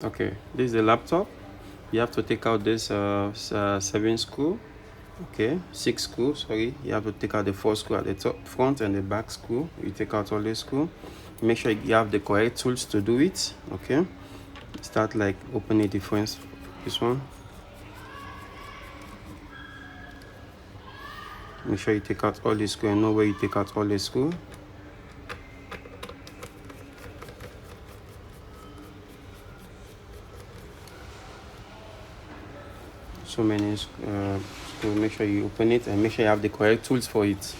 Okay, this is the laptop. You have to take out this 7 screw. Okay, 6 screw, sorry. You have to take out the 4 screw at the top front and the back screw. You take out all the screw. Make sure you have the correct tools to do it. Okay, start like opening the first, this one. Make sure you take out all the screw and know where you take out all the screw. So many screw. Make sure you open it and make sure you have the correct tools for it.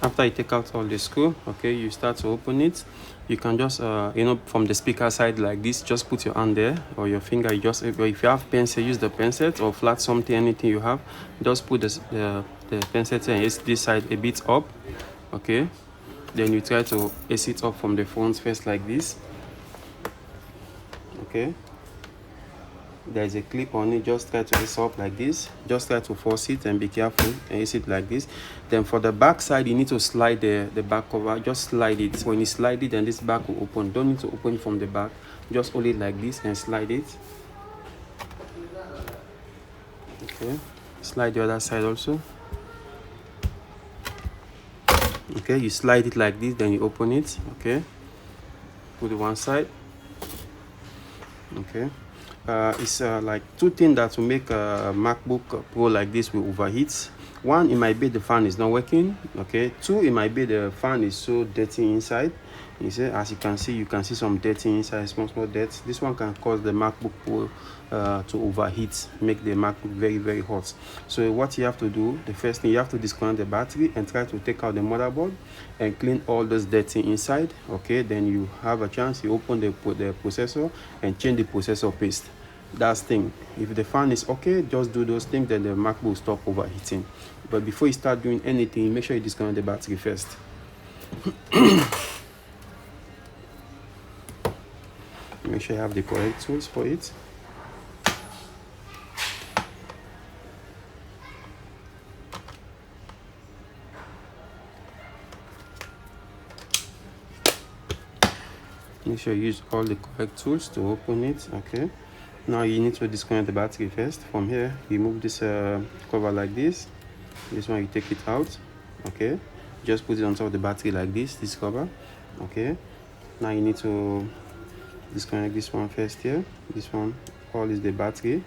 After you take out all the screw, okay, you start to open it. You can just from the speaker side like this, just put your hand there or your finger. You just, if you have pencil, use the pencil, or flat something, anything you have, just put the pencil and ace this side a bit up. Okay, then you try to ace it up from the front first like this. Okay, there's a clip on it. Just try to ace up like this. Just try to force it and be careful and ace it like this. Then for the back side, you need to slide the back cover. Just slide it. When you slide it, then this back will open. Don't need to open it from the back. Just hold it like this and slide it. Okay, slide the other side also. Okay, you slide it like this, then you open it. Okay, put it one side. Okay, it's like two things that will make a MacBook Pro like this will overheat. One, it might be the fan is not working. Okay, two, it might be the fan is so dirty inside. You see, as you can see some dirty inside, small dirt. This one can cause the MacBook Pro to overheat, make the MacBook very hot. So what you have to do, the first thing, you have to disconnect the battery and try to take out the motherboard and clean all those dirty inside. Okay, then you have a chance, you open the processor and change the processor paste. That's thing. If the fan is okay, just do those things, then the MacBook will stop overheating. But before you start doing anything, make sure you disconnect the battery first. Make sure you have the correct tools for it. Make sure you use all the correct tools to open it. Okay, now you need to disconnect the battery first. From here, remove this cover like this. This one, you take it out. Okay, just put it on top of the battery like this cover. Okay, now you need to disconnect this one first here. This one, all is the battery.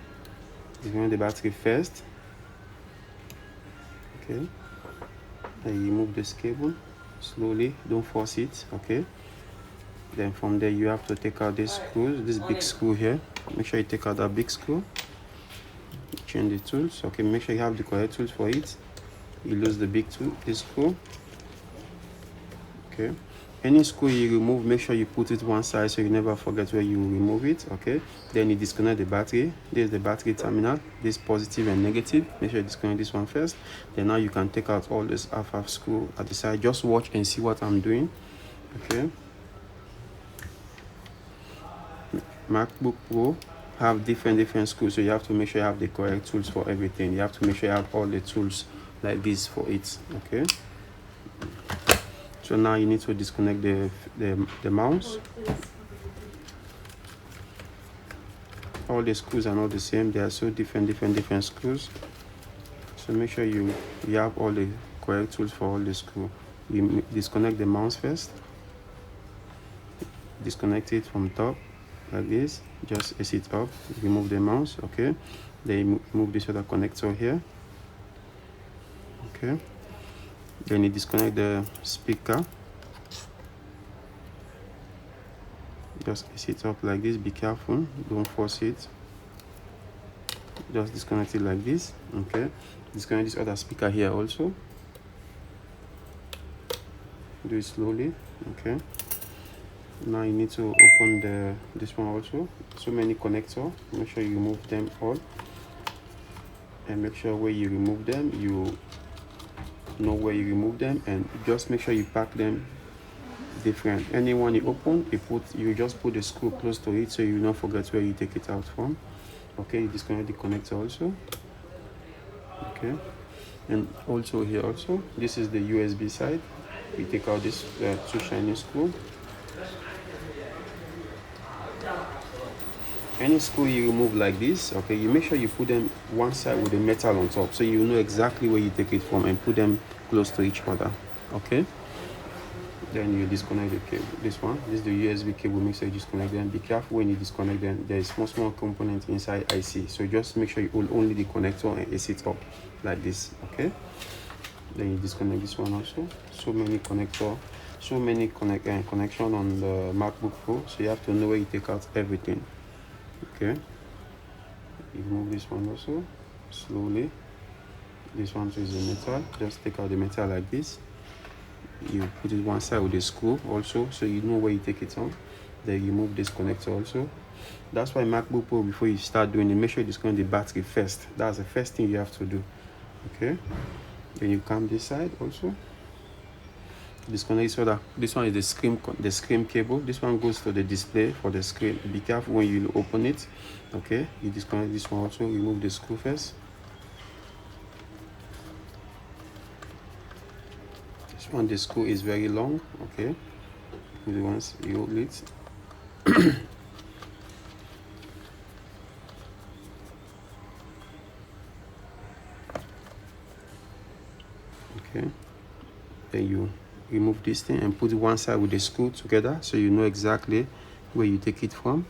Disconnect the battery first. Okay, and you remove this cable slowly, don't force it. Okay, then from there you have to take out these screws, this big screw here. Make sure you take out that big screw. Change the tools. Okay, make sure you have the correct tools for it. You lose the big tool, this screw. Okay, any screw you remove, make sure you put it one side so you never forget where you remove it. Okay, then you disconnect the battery. This is the battery terminal, this positive and negative. Make sure you disconnect this one first. Then now you can take out all this half screw at the side. Just watch and see what I'm doing. Okay, MacBook Pro have different screws, so you have to make sure you have the correct tools for everything. You have to make sure you have all the tools like this for it. Okay, so now you need to disconnect the mouse. All the screws are not the same, they are so different screws. So make sure you have all the correct tools for all the screws. You disconnect the mouse first. Disconnect it from top like this. Just ace it up, remove the mouse. Okay, then move this other connector here. Okay, then you disconnect the speaker. Just ace it up like this. Be careful, don't force it. Just disconnect it like this. Okay, disconnect this other speaker here also. Do it slowly. Okay, now you need to open this one also. So many connector, make sure you remove them all, and make sure where you remove them, you know where you remove them, and just make sure you pack them different. Anyone you open, you just put the screw close to it, so you don't forget where you take it out from. Okay, you disconnect the connector also. Okay, and also here also, this is the USB side. You take out this two shiny screw. Any screw you remove like this, okay, you make sure you put them one side with the metal on top, so you know exactly where you take it from, and put them close to each other. Okay, then you disconnect the cable. This is the USB cable. Make sure you disconnect them. Be careful when you disconnect them, there is small component inside IC, so just make sure you hold only the connector and AC it up like this. Okay, then you disconnect this one also. So many connector, so many connection on the MacBook Pro, so you have to know where you take out everything. Okay, you remove this one also slowly. This one is the metal. Just take out the metal like this. You put it one side with the screw also, so you know where you take it on. Then you remove this connector also. That's why MacBook Pro, before you start doing it, make sure you disconnect the battery first. That's the first thing you have to do. Okay, then you come this side also. Disconnect, so that this one is the screen cable. This one goes to the display for the screen. Be careful when you open it. Okay, you disconnect this one also. Remove the screw first. This one, the screw is very long. Okay, once you hold it. Okay, then you remove this thing and put it one side with the screw together, so you know exactly where you take it from.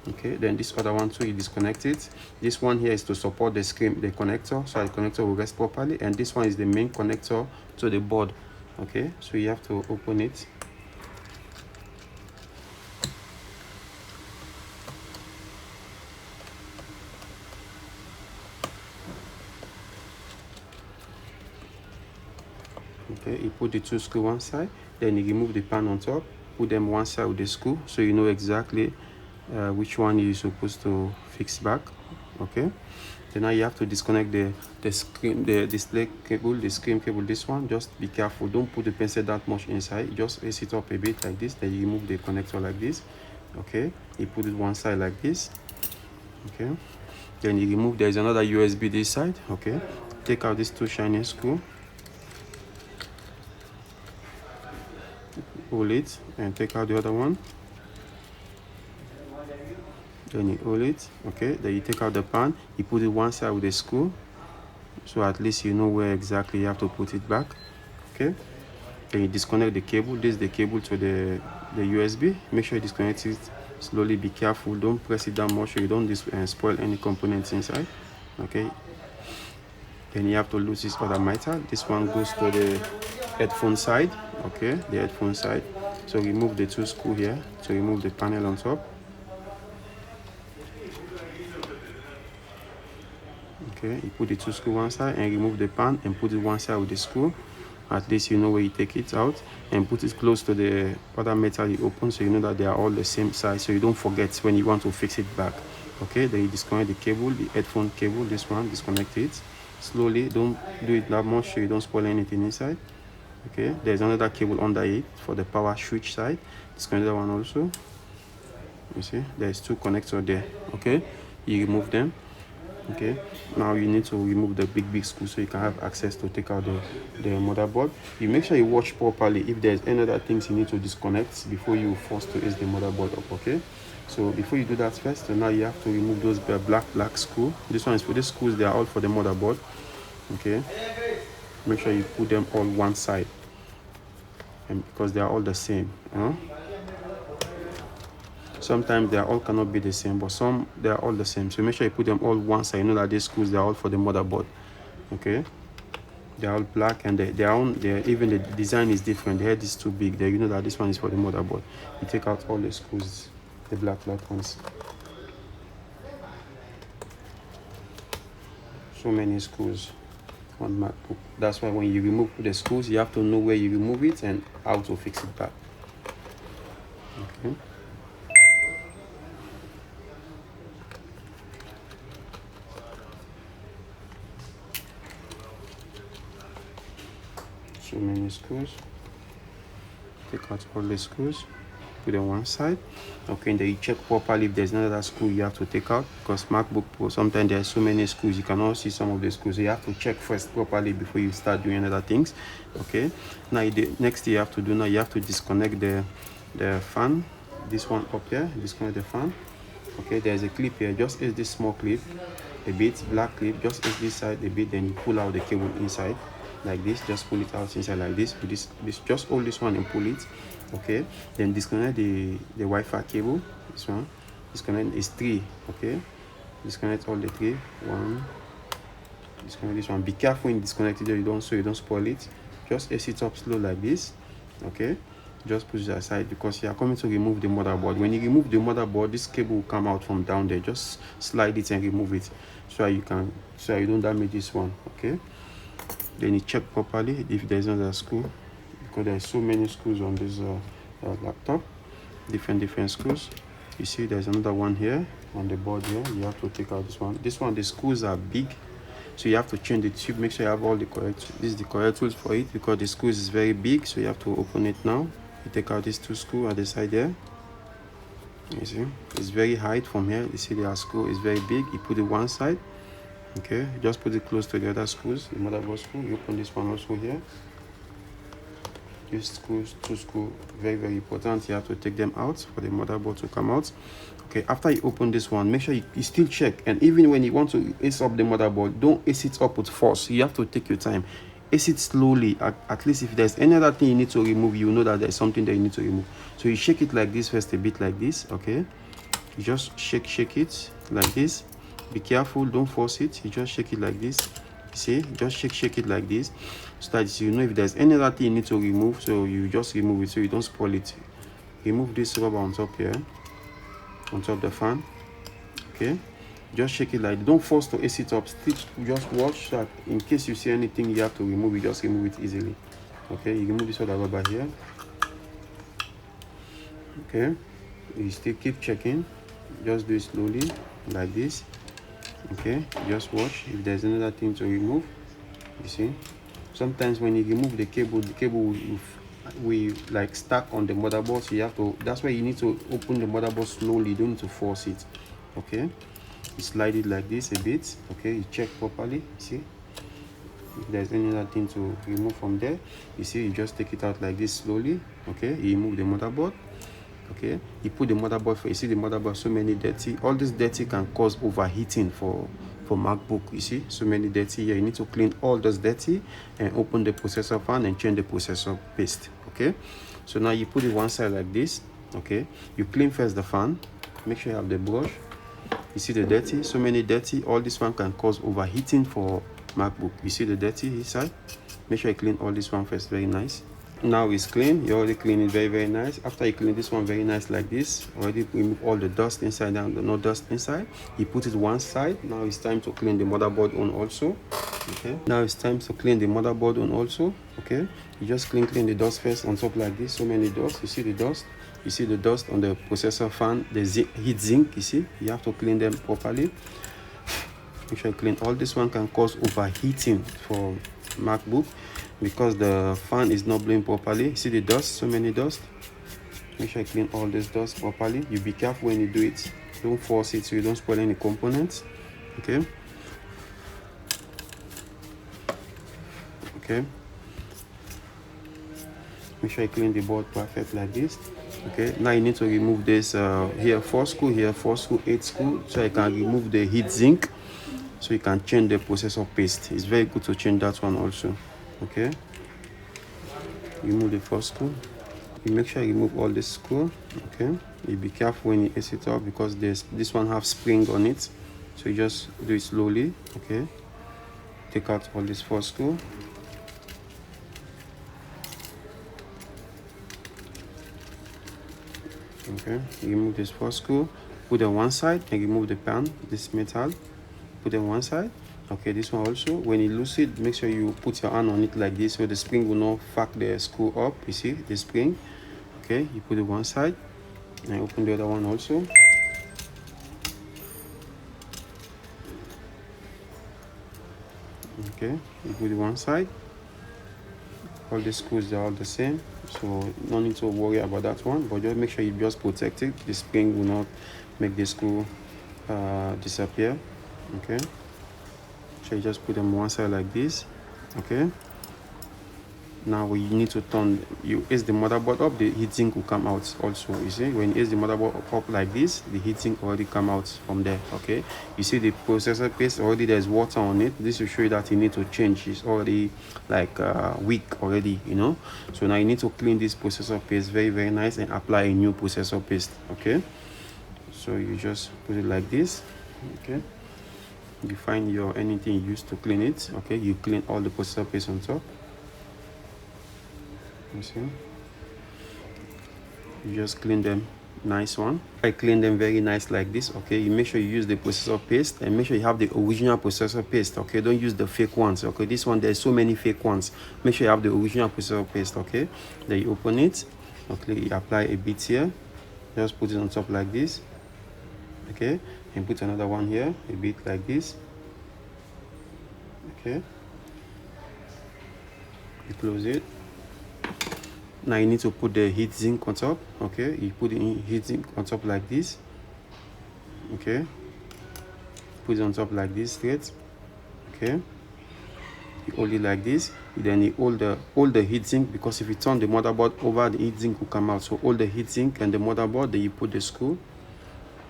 Okay, then this other one too, you disconnect it. This one here is to support the screen, the connector, so the connector will rest properly, and this one is the main connector to the board. Okay, so you have to open it. Okay, you put the two screws one side, then you remove the pan on top, put them one side with the screw, so you know exactly which one you're supposed to fix back. Okay, then now you have to disconnect the display cable, the screen cable. This one, just be careful, don't put the pencil that much inside, just raise it up a bit like this. Then you remove the connector like this. Okay, you put it one side like this. Okay, then you remove, there is another USB this side. Okay, take out these two shiny screw, hold it, and take out the other one. Then you hold it. Okay, then you take out the pan, you put it one side with a screw, so at least you know where exactly you have to put it back. Okay, then you disconnect the cable. This is the cable to the USB. Make sure you disconnect it slowly. Be careful, don't press it down much so you don't spoil any components inside. Okay, then you have to lose this other metal. This one goes to the headphone side. Okay, the headphone side. So remove the two screws here to remove the panel on top. Okay, you put the two screws one side and remove the pan and put it one side with the screw. At least you know where you take it out, and put it close to the other metal you open, so you know that they are all the same size, so you don't forget when you want to fix it back. Okay, then you disconnect the cable, the headphone cable. This one, disconnect it slowly, don't do it that much so you don't spoil anything inside. Okay, there's another cable under it for the power switch side. Disconnect that one also. You see there's two connectors there. Okay, you remove them. Okay, now you need to remove the big screw so you can have access to take out the motherboard. You make sure you watch properly if there's any other things you need to disconnect before you force to raise the motherboard up. Okay, so before you do that first, now you have to remove those black screw. This one is for the screws, they are all for the motherboard. Okay, make sure you put them all one side, and because they are all the same. Sometimes they all cannot be the same, but some they are all the same. So make sure you put them all one side. You know that these screws, they are all for the motherboard. Okay, they are all black, and even the design is different. The head is too big. There, you know that this one is for the motherboard. You take out all the screws, the black ones. So many screws. on MacBook. That's why when you remove the screws, you have to know where you remove it and how to fix it back. Okay. So many screws. Take out all the screws, put on one side. Okay, and then you check properly if there's another screw you have to take out, because MacBook Pro, sometimes there are so many screws, you cannot see some of the screws, so you have to check first properly before you start doing other things. Okay, now the next thing you have to do, now you have to disconnect the fan, this one up here, disconnect the fan. Okay, there's a clip here, just use this small clip a bit, black clip, just use this side a bit, then you pull out the cable inside like this, just pull it out inside like this. With this just hold this one and pull it. Okay, then disconnect the Wi-Fi cable, this one, disconnect is 3. Okay, disconnect all the 3. 1, disconnect this one. Be careful when you disconnect it, you don't spoil it. Just ace it up slow like this. Okay, just push it aside because you are coming to remove the motherboard. When you remove the motherboard, this cable will come out from down there. Just slide it and remove it so you don't damage this one. Okay, then you check properly if there's another screw, because there's so many screws on this laptop, different screws. You see there's another one here on the board here. You have to take out this one. The screws are big, so you have to change the tube. Make sure you have all the correct, this is the correct tools for it, because the screws is very big, so you have to open it now. You take out these 2 screws at the side there. You see it's very high from here. You see the screw is very big. You put it one side. Okay, just put it close to the other screws, the motherboard screw. You open this one also here. These screws, 2 screws, very important. You have to take them out for the motherboard to come out. Okay, after you open this one, make sure you still check. And even when you want to ace up the motherboard, don't ace it up with force. You have to take your time. Ace it slowly. At least if there's any other thing you need to remove, you know that there's something that you need to remove. So you shake it like this first, a bit like this. Okay, you just shake it like this. Be careful, don't force it. You just shake it like this. See, just shake it like this, so that you know if there's any other thing you need to remove, so you just remove it so you don't spoil it. Remove this rubber on top here, on top of the fan. Okay, just shake it like, don't force to ace it up. Stitch, just watch that in case you see anything you have to remove, you just remove it easily. Okay, you remove this other rubber here. Okay, you still keep checking, just do it slowly like this. Okay, just watch if there's another thing to remove. You see, sometimes when you remove the cable will like stuck on the motherboard, so you have to, that's why you need to open the motherboard slowly. You don't need to force it. Okay, you slide it like this a bit. Okay, you check properly. See if there's any other thing to remove from there. You see, you just take it out like this slowly. Okay, you remove the motherboard. Okay, you put the motherboard for, you see the motherboard, so many dirty. All this dirty can cause overheating for MacBook. You see so many dirty here. You need to clean all this dirty and open the processor fan and change the processor paste. Okay, so now you put it one side like this. Okay, you clean first the fan. Make sure you have the brush. You see the dirty, so many dirty. All this one can cause overheating for MacBook. You see the dirty inside. Make sure you clean all this one first, very nice. Now it's clean. You already clean it very nice. After you clean this one very nice like this, already remove all the dust inside and no dust inside. You put it one side. Now it's time to clean the motherboard on also. Okay, now it's time to clean the motherboard on also. Okay, you just clean the dust first on top like this. So many dust. You see the dust. You see the dust on the processor fan, the heat sink. You see, you have to clean them properly. Make sure you clean. All this one can cause overheating for MacBook, because the fan is not blowing properly. See the dust, so many dust. Make sure you clean all this dust properly. You be careful when you do it. Don't force it so you don't spoil any components. Okay. Okay. Make sure you clean the board perfect like this. Okay. Now you need to remove this here 4 screw, here 4 screw, 8 screw, so you can remove the heat sink, so you can change the processor paste. It's very good to change that one also. Okay, remove the first screw. You make sure you remove all the screw. Okay, you be careful when you ace it up, because this one have spring on it, so you just do it slowly. Okay, take out all this 4 screw. Okay, remove this 4 screw, put it on one side and remove the pan, this metal, put it on one side. Okay, this one also, when you lose it, make sure you put your hand on it like this so the spring will not fuck the screw up. You see the spring? Okay, you put it one side and open the other one also. Okay, you put it one side. All the screws are all the same, so no need to worry about that one, but just make sure you just protect it. The spring will not make the screw disappear. Okay, so you just put them one side like this. Okay, now we need to turn, you ease the motherboard up, the heatsink will come out also. You see, when you ease the motherboard up like this, the heatsink already come out from there. Okay, you see the processor paste already, there's water on it. This will show you that you need to change. It's already like weak already, you know. So now you need to clean this processor paste very nice and apply a new processor paste. Okay, so you just put it like this. Okay, you find your anything you use to clean it. Okay, you clean all the processor paste on top. You see, you just clean them nice one. I clean them very nice like this. Okay, you make sure you use the processor paste and make sure you have the original processor paste. Okay, don't use the fake ones. Okay, this one, there's so many fake ones. Make sure you have the original processor paste. Okay, then you open it. Okay, you apply a bit here, just put it on top like this. Okay, and put another one here, a bit like this. Okay, you close it. Now you need to put the heat zinc on top. Okay, you put the heat zinc on top like this. Okay, put it on top like this straight. Okay, you hold it like this. Then you hold the heat zinc, because if you turn the motherboard over, the heat zinc will come out. So hold the heat zinc and the motherboard, then you put the screw.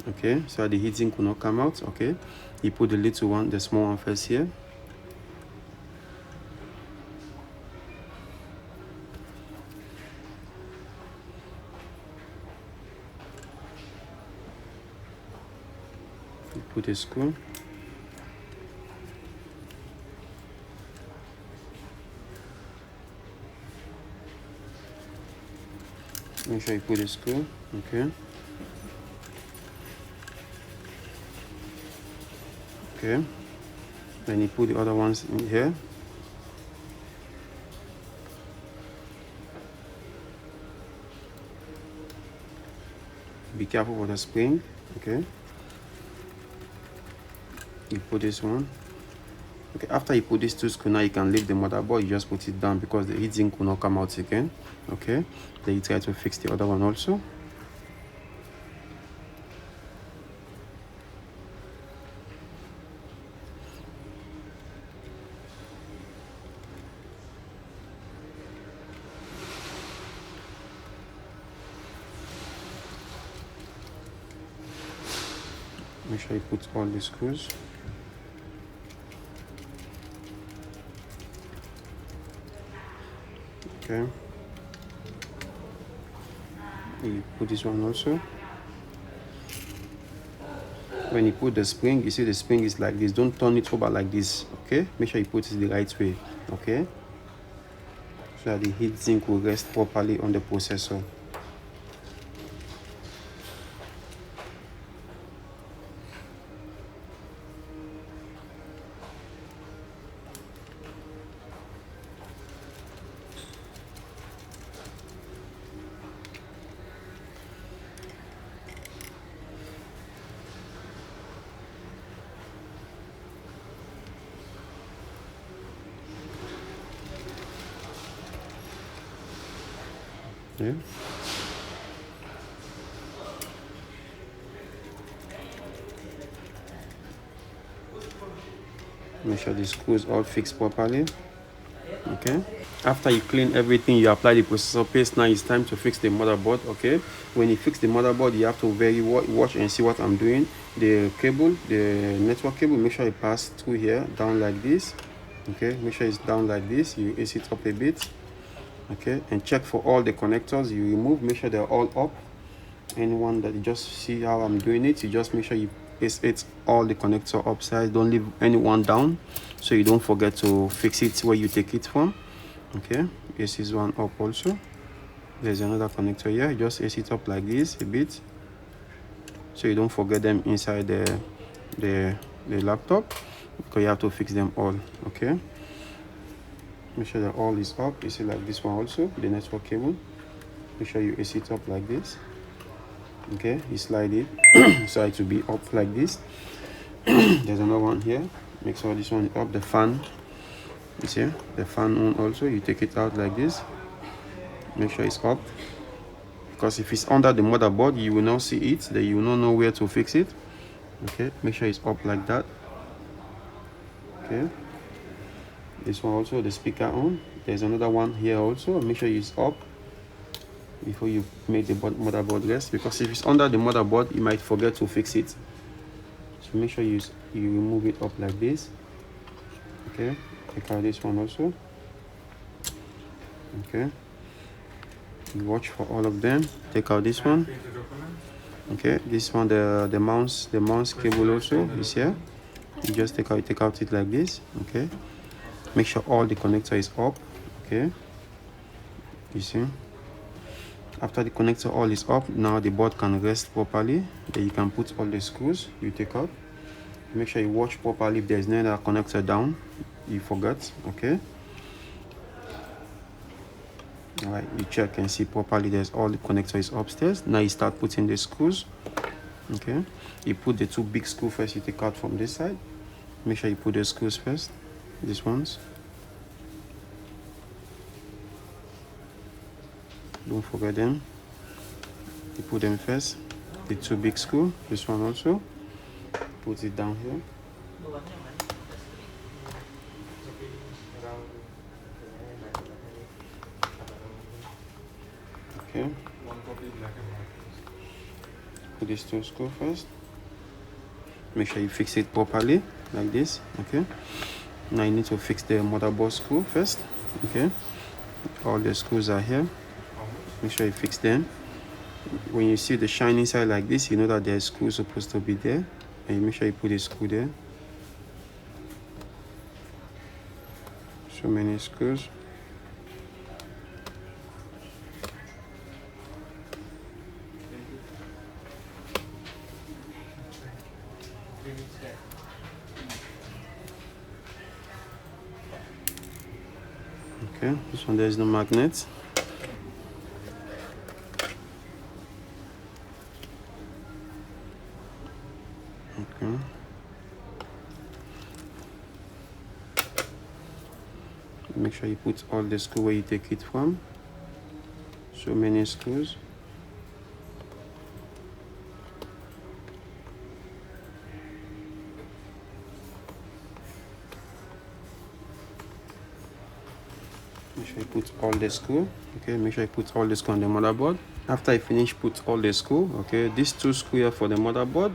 Okay, so the heat zinc will not come out. Okay, you put the little one, the small one first here. You put a screw. Make sure you put a screw. Okay. Okay. Then you put the other ones in here. Be careful with the spring. Okay. You put this one. Okay, after you put these two screws, now you can leave the motherboard. You just put it down because the heatsink will not come out again. Okay, then you try to fix the other one also. Make sure you put all the screws. Okay, you put this one also. When you put the spring, you see the spring is like this. Don't turn it over like this. Okay, make sure you put it the right way. Okay, so that the heat sink will rest properly on the processor. Yeah. Make sure the screws all fixed properly. Okay, after you clean everything, you apply the processor paste. Now it's time to fix the motherboard. Okay, when you fix the motherboard, you have to very watch and see what I'm doing. The cable, the network cable, make sure it pass through here, down like this. Okay, make sure it's down like this. You ace it up a bit. Okay, and check for all the connectors you remove. Make sure they're all up. Anyone that you just see how I'm doing it, you just make sure you place it all the connector upside. Don't leave anyone down, so you don't forget to fix it where you take it from. Okay, this is one up also. There's another connector here. Just ace it up like this a bit, so you don't forget them inside the laptop. because you have to fix them all. Okay, make sure that all is up. You see, like this one also, the network cable. Make sure you AC it up like this. Okay, you slide it so it will be up like this. There's another one here. Make sure this one is up. The fan, you see the fan on also, you take it out like this. Make sure it's up, because if it's under the motherboard you will not see it, then you will not know where to fix it. Okay, make sure it's up like that. Okay, this one also, the speaker on. There's another one here also. Make sure it's up before you make the motherboard rest, because if it's under the motherboard you might forget to fix it. So make sure you remove it up like this. Okay, take out this one also. Okay, you watch for all of them. Take out this one. Okay, this one, the mouse cable also is here. You just take out it like this. Okay, make sure all the connector is up. Okay, you see, after the connector all is up, now the board can rest properly. Then you can put all the screws you take out. Make sure you watch properly if there's no other connector down you forgot. Okay, all right, you check and see properly there's all the connector is upstairs. Now you start putting the screws. Okay, you put the two big screws first, you take out from this side. Make sure you put the screws first, these ones. Don't forget them. You put them first. The two big screws, this one also. Put it down here. Okay. Put these two screws first. Make sure you fix it properly, like this. Okay. Now you need to fix the motherboard screw first. Okay. All the screws are here. Make sure you fix them. When you see the shine inside like this, you know that there's screw supposed to be there. And you make sure you put a screw there. So many screws. Okay, this one there is no magnet. Okay. Make sure you put all the screws where you take it from. So many screws. Make sure you put all the screws. Okay, make sure you put all the screws on the motherboard. After I finish put all the screws, okay, these two screws here for the motherboard,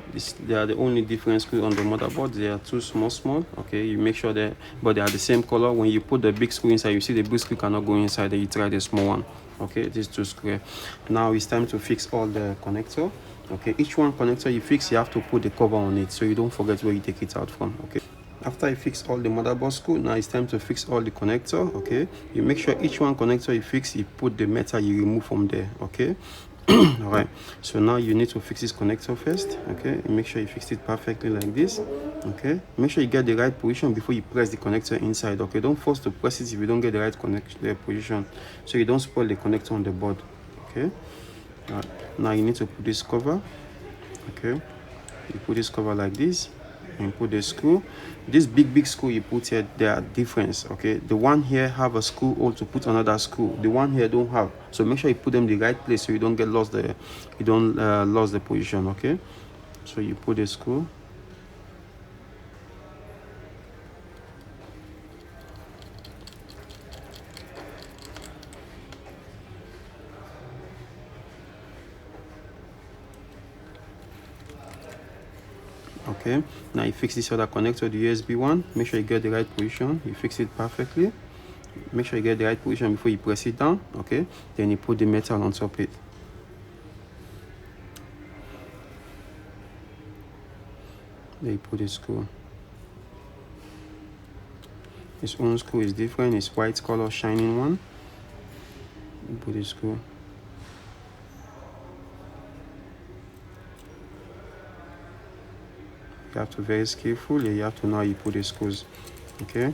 they are the only different screws on the motherboard. They are two small. Okay, you make sure that, but they are the same color. When you put the big screw inside, you see the big screw cannot go inside, then you try the small one. Okay, these two screws. Now it's time to fix all the connector. Okay, each one connector you fix, you have to put the cover on it so you don't forget where you take it out from. Okay, after you fix all the motherboard screw, now it's time to fix all the connector. Okay, you make sure each one connector you fix, you put the metal you remove from there. Okay. All right, so now you need to fix this connector first. Okay, and make sure you fix it perfectly like this. Okay, make sure you get the right position before you press the connector inside. Okay, don't force to press it if you don't get the right position, so you don't spoil the connector on the board. Okay, all right, now you need to put this cover. Okay, you put this cover like this and put the screw. This big screw you put here, there are difference. Okay, the one here have a screw hole to put another screw, the one here don't have, so make sure you put them the right place so you don't get lost the lose the position. Okay, so you put the screw. Okay, now you fix this other connector, the USB one. Make sure you get the right position, you fix it perfectly. Make sure you get the right position before you press it down. Okay, then you put the metal on top of it. Then you put the screw. This own screw is different, it's white color shining one. You put the screw. You have to be very skillful. You have to know how you put the screws. Okay,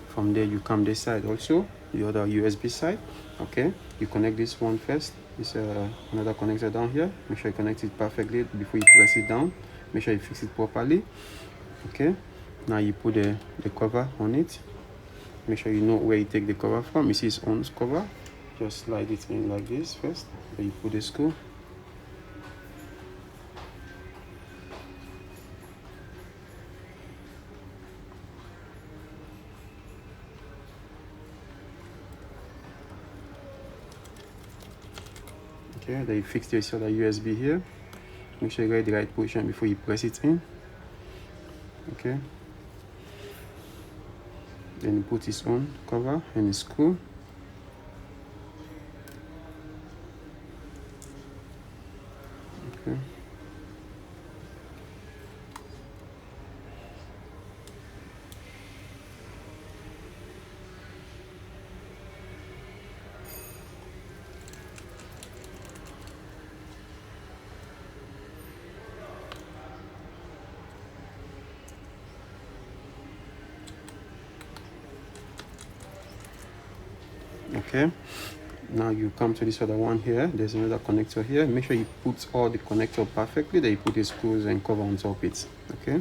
from there you come this side also, the other USB side. Okay, you connect this one first. It's another connector down here. Make sure you connect it perfectly before you press it down. Make sure you fix it properly. Okay, now you put the cover on it. Make sure you know where you take the cover from. You see it's on cover. Just slide it in like this first. Then you put the screw. Okay, then you fix this other USB here. Make sure you get the right position before you press it in. Okay, then you put this on cover and the screw. Okay, okay, now you come to this other one here. There's another connector here. Make sure you put all the connector perfectly. Then you put the screws and cover on top of it. Okay,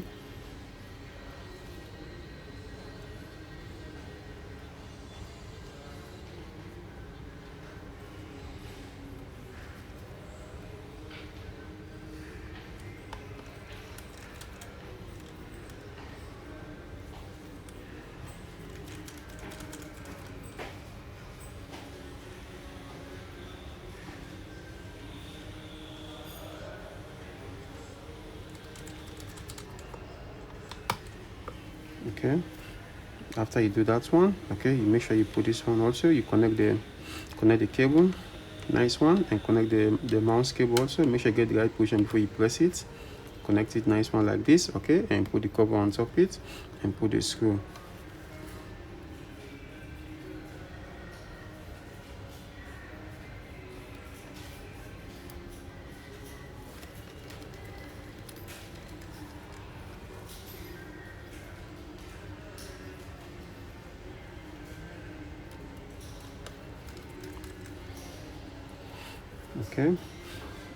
okay, after you do that one, okay, you make sure you put this one also. You connect the cable, nice one, and connect the mouse cable also. Make sure you get the right position before you press it. Connect it nice one like this. Okay, and put the cover on top of it and put the screw. Okay,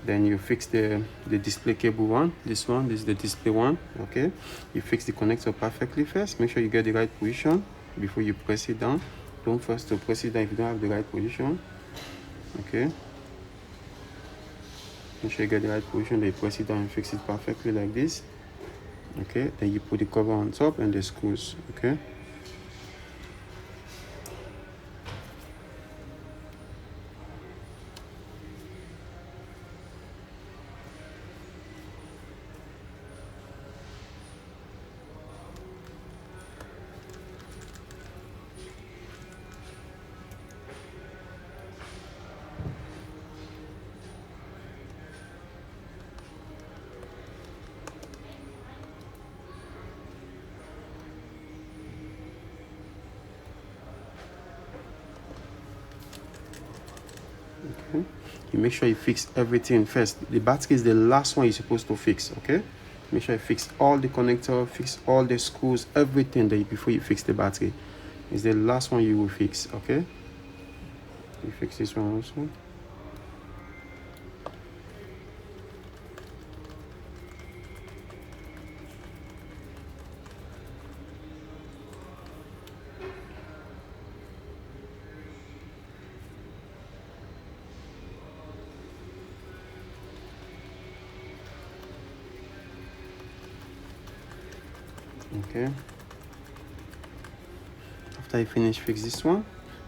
then you fix the display cable one. This is the display one. Okay, you fix the connector perfectly first. Make sure you get the right position before you press it down. Don't first to press it down if you don't have the right position. Okay, make sure you get the right position. Then you press it down and fix it perfectly like this. Okay, then you put the cover on top and the screws. Okay, you make sure you fix everything first. The battery is the last one you're supposed to fix. Okay, make sure you fix all the connector, fix all the screws, everything that before you fix the battery. Is the last one you will fix. Okay, you fix this one also. Okay, after you fix this one,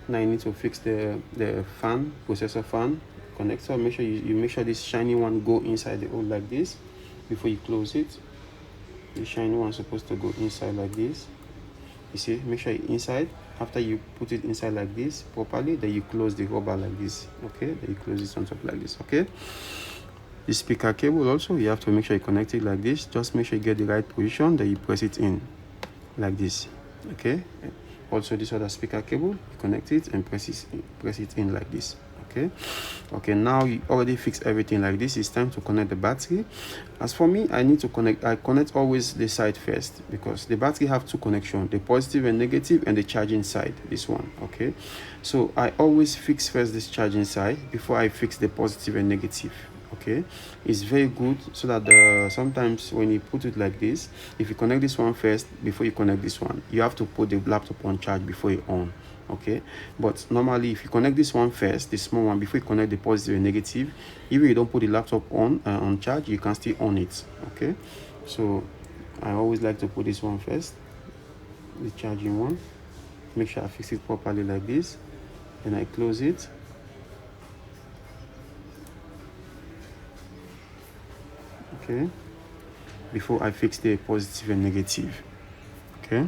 now you need to fix the fan, processor fan connector. Make sure you make sure this shiny one go inside the hole like this before you close it. The shiny one is supposed to go inside like this. You see, make sure it's inside. After you put it inside like this properly, then you close the rubber like this. Okay, then you close it on top like this. Okay, the speaker cable also, you have to make sure you connect it like this. Just make sure you get the right position, then you press it in like this. Okay, also this other speaker cable, you connect it and press it in like this. Okay, now you already fixed everything like this. It's time to connect the battery. As for me, I connect always the side first, because the battery have two connections, the positive and negative, and the charging side, this one. Okay, so I always fix first this charging side before I fix the positive and negative. Okay, it's very good, so that sometimes when you put it like this, if you connect this one first before you connect this one, you have to put the laptop on charge before you on. Okay, but normally if you connect this one first, the small one, before you connect the positive and negative, even you don't put the laptop on charge, you can still on it. Okay, so I always like to put this one first, the charging one. Make sure I fix it properly like this, and I close it. Okay, before I fix the positive and negative. Okay,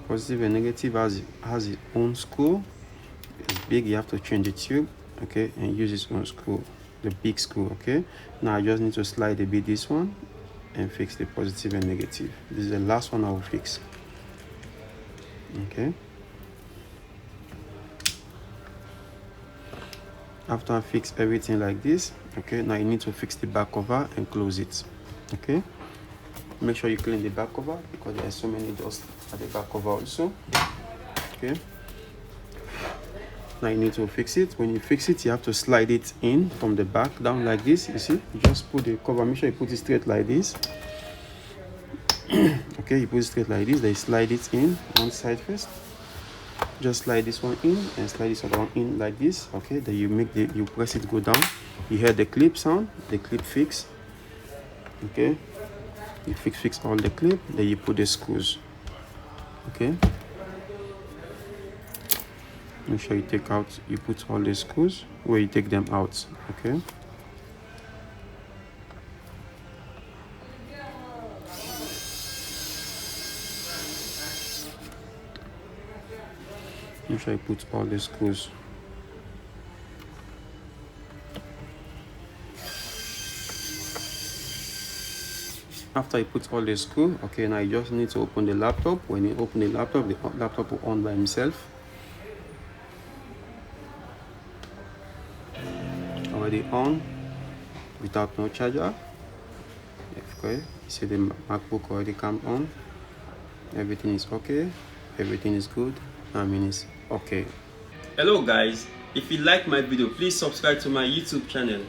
positive and negative has its own screw. It's big, you have to change the tube. Okay, and use its own screw, the big screw. Okay, now I just need to slide a bit this one and fix the positive and negative. This is the last one I will fix. Okay, after I fix everything like this, okay, now you need to fix the back cover and close it. Okay, make sure you clean the back cover, because there are so many dust at the back cover also. Okay, now you need to fix it. When you fix it, you have to slide it in from the back down like this. You see, you just put the cover, make sure you put it straight like this. Okay, you put it straight like this, then you slide it in one side first. Just slide this one in and slide this other one in like this. Okay, then you press it, go down, you hear the clip sound, the clip fix. Okay, you fix all the clip, then you put the screws. Okay, make sure you put all the screws where you take them out. Okay, make sure you put all the screws. After you put all the screw, okay, now you just need to open the laptop. When you open the laptop will on by himself. Already on without no charger. Okay, you see the MacBook already come on. Everything is okay, everything is good. I mean, it's okay. Hello guys, if you like my video, please subscribe to my YouTube channel